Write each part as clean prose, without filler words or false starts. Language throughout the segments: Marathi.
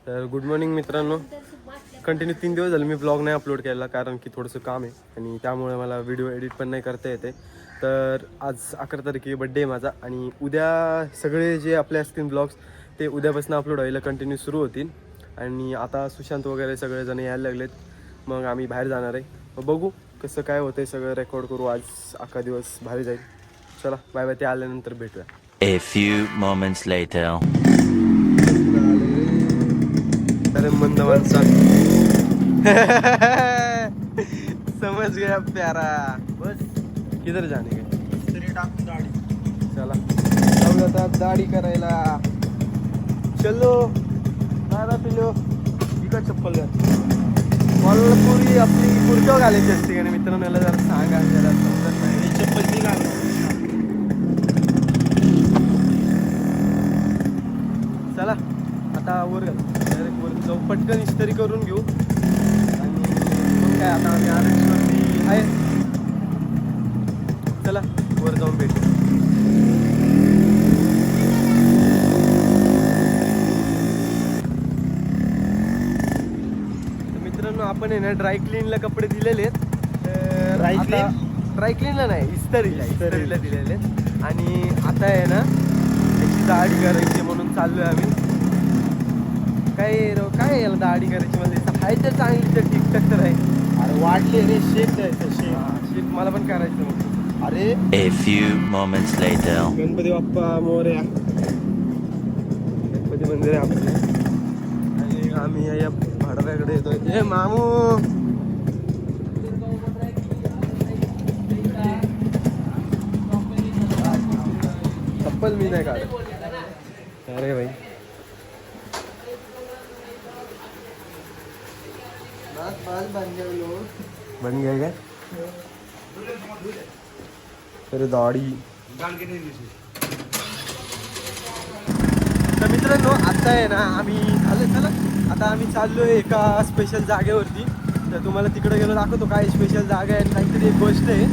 तर गुड मॉर्निंग मित्रांनो. कंटिन्यू 3 दिवस झाले मी ब्लॉग नाही अपलोड केला, कारण की थोडंसं काम आहे आणि त्यामुळे मला व्हिडिओ एडिट पण नाही करता येते. तर आज 11 तारखे बड्डे आहे माझा आणि उद्या सगळे जे आपले असतील ब्लॉग्स ते उद्यापासून अपलोड व्हायला कंटिन्यू सुरू होतील. आणि आता सुशांत वगैरे सगळेजण यायला लागलेत, मग आम्ही बाहेर जाणार आहे. मग बघू कसं काय होतं आहे, सगळं रेकॉर्ड करू. आज 11 दिवस भारी जाईल. चला बाय बाय, ते आल्यानंतर भेटूया. A few moments later. अरे मंद माणसा समझ गया प्यारा. बस किधर जाने का. चला जाऊ आता दाढी करायला. चलो दादा पिलो इका चप्पल मला पुरी आपली पुरक्यावर घालायची असते का नाही मित्रांनो. याला जरा सांगा, जरा समजत नाही. चप्पल मी घाल. चला आता वर डायरेक्ट वर जाऊ, पटकन इस्त्री करून घेऊ आणि मग काय आता आम्ही आरक्षवरती आहे. चला वर जाऊन भेटू. मित्रांनो आपण आहे ना ड्रायक्लीनला कपडे दिलेले आहेत. ड्रायक्लीनला नाही, इस्त्रीला दिलेले आहेत. आणि आता आहे ना त्याची दाढी करायची म्हणून चाललोय आम्ही. काय याला दाढी करायची म्हणजे आहे तर चांगली, तर ठीकठाक तर आहे. अरे वाढले रे, शेत मला पण करायचं मग. अरे A few moments later. Ganpati Bappa Morya. Ganpati मंदिर आहे आपलं आणि आम्ही या भाडव्याकडे येतोय. हे मामू चप्पल मी नाही काढ. अरे भाई बन गया क्या? अरे दाढी. तर मित्रांनो आता आहे ना आम्ही चला आता आम्ही चाललोय एका स्पेशल जागेवरती. तर तुम्हाला तिकडे गेलो दाखवतो काय स्पेशल जागा आहे. काहीतरी एक गोष्ट आहे,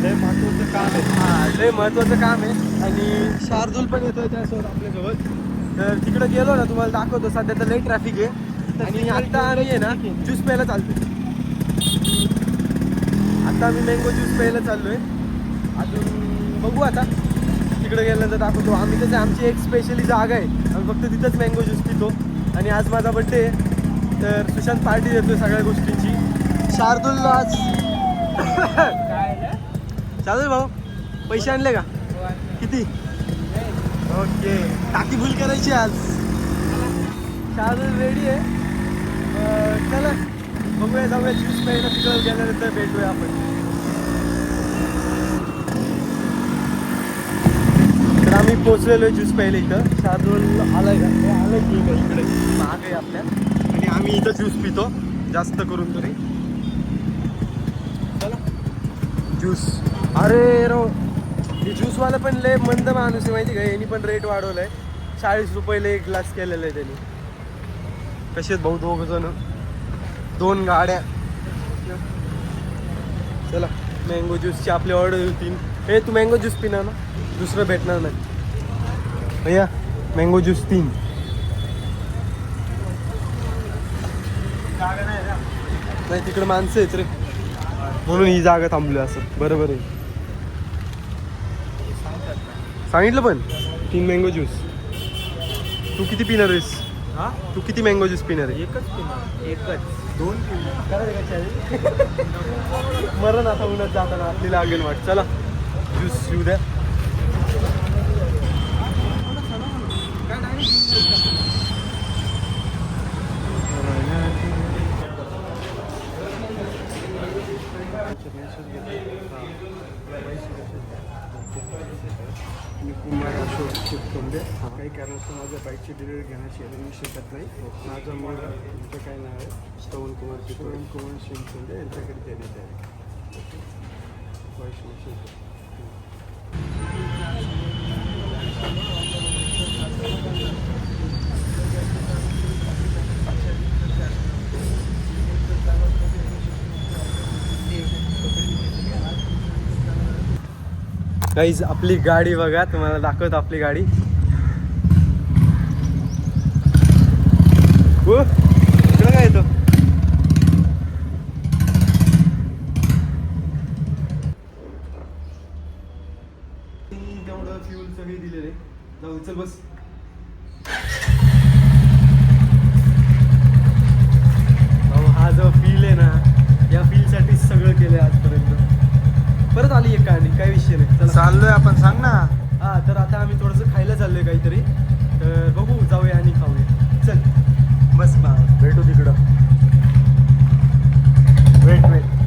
लय महत्वाचं काम आहे. हां लय महत्त्वाचं काम आहे. आणि शार्दूल पण येतोय त्यासोबत आपल्यासोबत. तर तिकडे गेलो ना तुम्हाला दाखवतो. सध्या तर लय ट्रॅफिक आहे आणि आता आम्ही आहे ना ज्यूस प्यायला चालतोय. आता आम्ही मँगो ज्यूस प्यायला चाललोय. अजून बघू आता तिकडे गेल्यानंतर दाखवतो. आम्ही कसं आमची एक स्पेशली जागा आहे, आम्ही फक्त तिथंच मँगो ज्यूस पितो. आणि आज माझा बड्डे आहे तर सुशांत पार्टी देतोय सगळ्या गोष्टींची. शार्दूल आज शार्दूल भाऊ पैसे आणले का? किती? ओके टाकी फुल करायची आज. शार्दूल रेडी आहे. चला बघूया, जाऊया ज्यूस प्यायला. तिकडं गेल्यानंतर भेटूया आपण. तर आम्ही पोचलेलो आहे ज्यूस प्यायला इथं. शार्दूल आलाय का? आलाय की इकडे महाग आहे आपल्या. आणि आम्ही इथं ज्यूस पितो जास्त करून तरी. चला ज्यूस. अरे रो हे ज्यूसवाला पण लय मंद माणूस आहे माहिती का. यांनी पण रेट वाढवलाय. 40 रुपयाला एक ग्लास केलेला आहे त्यांनी. कसे भाऊ दोघ जण, 2 गाड्या. चला मँगो ज्यूसची आपली ऑर्डर होती. हे तू मँगो ज्यूस पिणार ना, दुसरं भेटणार नाही भैया. Mango juice 3. नाही तिकडे माणसं आहेत रे, म्हणून ही जागा थांबली असं. बरोबर आहे, सांगितलं पण 3 मँगो ज्यूस. तू किती पिणार आहेस? तू किती मँगो ज्यूस पिणार आहे? एकच 2 मरण आता उन्हात जाताना आपली लागेल वाट. चला ज्यूस येऊ द्या. मी कुमार अशोक शिवतोंडे. काही कारणास्तव माझ्या बाईकची डिलिव्हरी घेण्याची मी शकत नाही. माझा मुलगा यांचं काय नाव आहे, श्रवण कुमार शिवतोंडे यांच्याकडे देण्यात आहे. गाईज आपली गाडी बघा, तुम्हाला दाखवतो आपली गाडी. हो इकडं काय येतो तेवढं फ्यूल सगळी दिलेले जाऊ चल बस हा जो फील आहे ना या फीलसाठी सगळं केलंय आजपर्यंत परत आली एक कहाणी काही विषय नाही चला चाललोय आपण सांग ना हा तर आता आम्ही थोडंसं खायला चाललोय काहीतरी तर बघू जाऊया आणि खाऊया चल बस बा भेटू तिकडं वेट वेट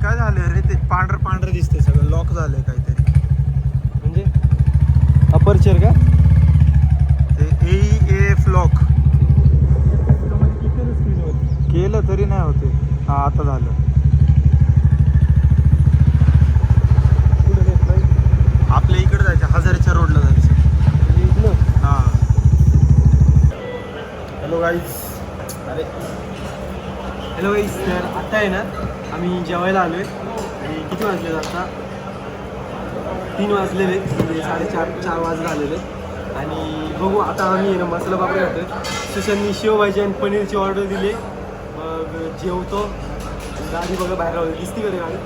काय झालंय रे ते पांढरं पांढरं दिसतंय सगळं लॉक झालंय काहीतरी म्हणजे अपर्चर का ते AEF लॉक केलं तरी नाही होते हा आता झालं आपल्या इकडे जायचं हजारेच्या रोडला जायचं हा हॅलो गाईज अरे हॅलो गाईज तर आता आहे ना आम्ही जेवायला आलो आहे आणि किती वाजले आता 3 वाजलेले म्हणजे 4:30 वाजले आलेले आणि बघू आता आम्ही आहे ना मसाला पापड खातो सुशांतनी शेवभाजी आणि पनीरची ऑर्डर दिली मग जेवतो गाडी बघा बाहेर राहू दिसती का रे गाडी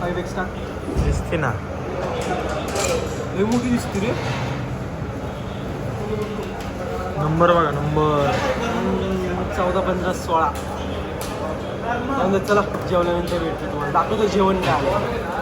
5 एक्स्ट्रा दिसते ना लई मोठी दिसते रे नंबर बघा नंबर 14, 15, 16 चला जेवल्यानंतर भेटतो तुम्हाला दाखवतो जेवण काय आलं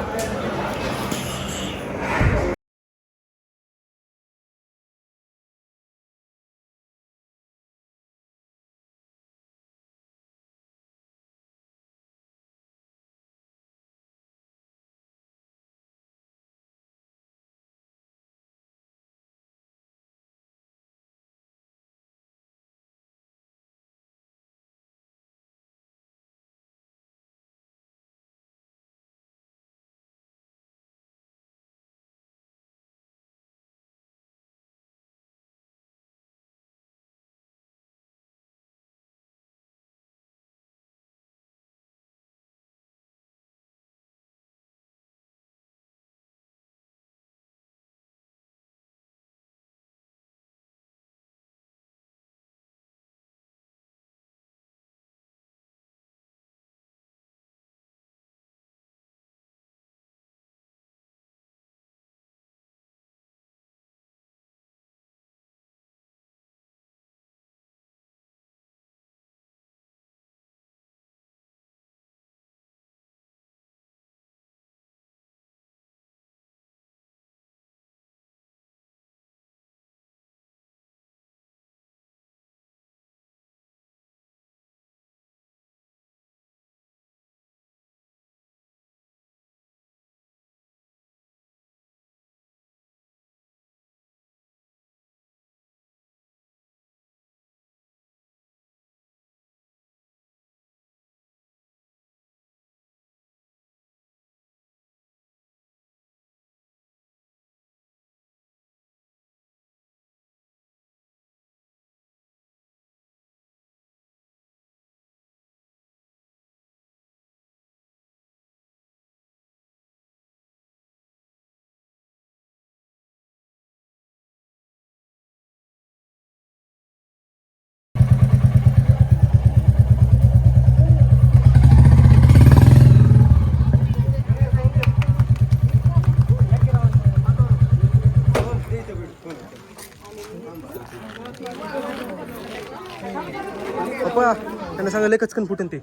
पप्पा त्यांना सांगायला कचकन फुटन ते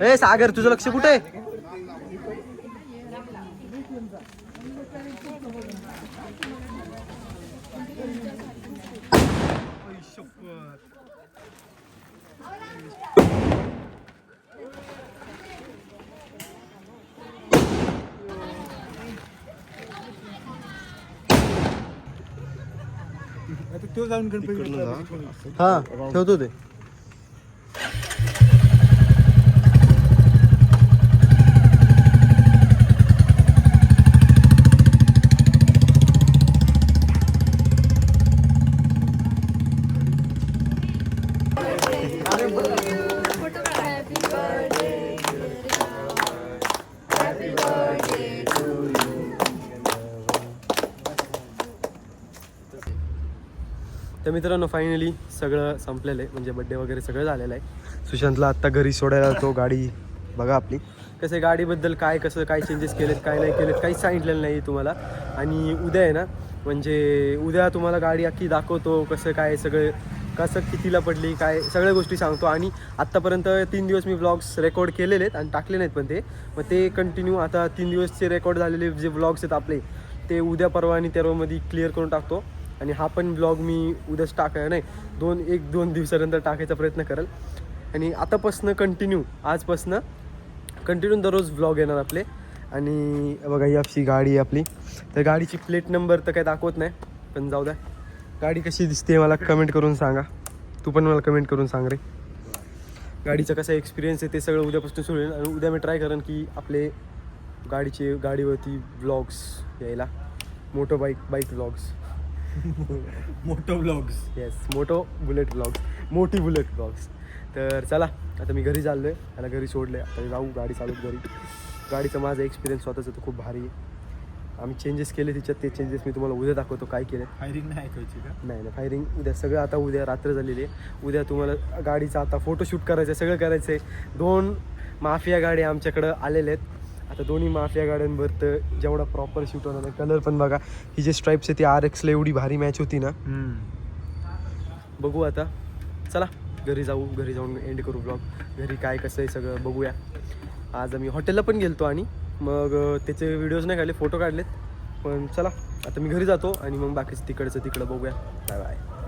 ए सागर तुझं लक्ष कुठे आहे आता तो जाऊन गणपती हां ठेवतो ते. तर मित्रांनो फायनली सगळं संपलेलं आहे, म्हणजे बड्डे वगैरे सगळं झालेलं आहे. सुशांतला आत्ता घरी सोडायला तो गाडी बघा आपली कसं आहे, गाडीबद्दल काय कसं काय चेंजेस केलेत काय नाही केलेत काहीच सांगितलेलं नाही तुम्हाला. आणि उद्या आहे ना, म्हणजे उद्या तुम्हाला गाडी अख्खी दाखवतो कसं काय सगळं, कसं कितीला पडली काय सगळ्या गोष्टी सांगतो. आणि आत्तापर्यंत 3 दिवस मी व्लॉग्स रेकॉर्ड केलेले आहेत आणि टाकले नाहीत, पण मग ते कंटिन्यू आता 3 दिवसचे रेकॉर्ड झालेले जे व्लॉग्स आहेत आपले ते उद्या परवा आणि तेरवामध्ये क्लिअर करून टाकतो. आणि हा पण ब्लॉग मी उद्याच नाही 1-2 दिवसानंतर टाकायचा प्रयत्न करेल. आणि आतापासनं आजपासनं कंटिन्यू दररोज ब्लॉग येणार आपले. आणि बघा ही आपली गाडी आहे आपली, तर गाडीची प्लेट नंबर तर काही दाखवत नाही, पण जाऊ द्या. गाडी कशी दिसते मला कमेंट करून सांगा, तू पण मला कमेंट करून सांग रे. गाडीचा कसा एक्सपिरियन्स आहे ते सगळं उद्यापासून सुरू होईल. आणि उद्या मी ट्राय करेन की आपले गाडीवरती व्लॉग्स यायला, बाईक व्लॉग्स मोठो ब्लॉग्स. येस मोठी बुलेट ब्लॉग्स. तर चला आता मी घरी चाललो आहे, त्याला घरी सोडलं आहे, आता जाऊ गाडी चालवत घरी. गाडीचा माझा एक्सपिरियन्स स्वतःचा तर खूप भारी आहे. आम्ही चेंजेस केले तिच्यात, ते चेंजेस मी तुम्हाला उद्या दाखवतो काय केले. फायरिंग नाही ऐकायची का? नाही फायरिंग उद्या सगळं, आता उद्या रात्र झालेली आहे. उद्या तुम्हाला गाडीचा आता फोटोशूट करायचं आहे, सगळं करायचं आहे. 2 माफिया गाड्या आमच्याकडं आलेल्या आहेत. आता दोन्ही माफिया गाड्यांवर तर जेवढा प्रॉपर शूट होणार आहे. कलर पण बघा, ही जे स्ट्राईप्स आहे ती RXला एवढी भारी मॅच होती ना. बघू आता, चला घरी जाऊन एंड करू ब्लॉग. घरी काय कसं आहे सगळं बघूया. आज आम्ही हॉटेलला पण गेलतो आणि मग त्याचे व्हिडिओज नाही काढले, फोटो काढलेत. पण चला आता मी घरी जातो आणि मग बाकीचं तिकडचं तिकडं बघूया. Bye bye.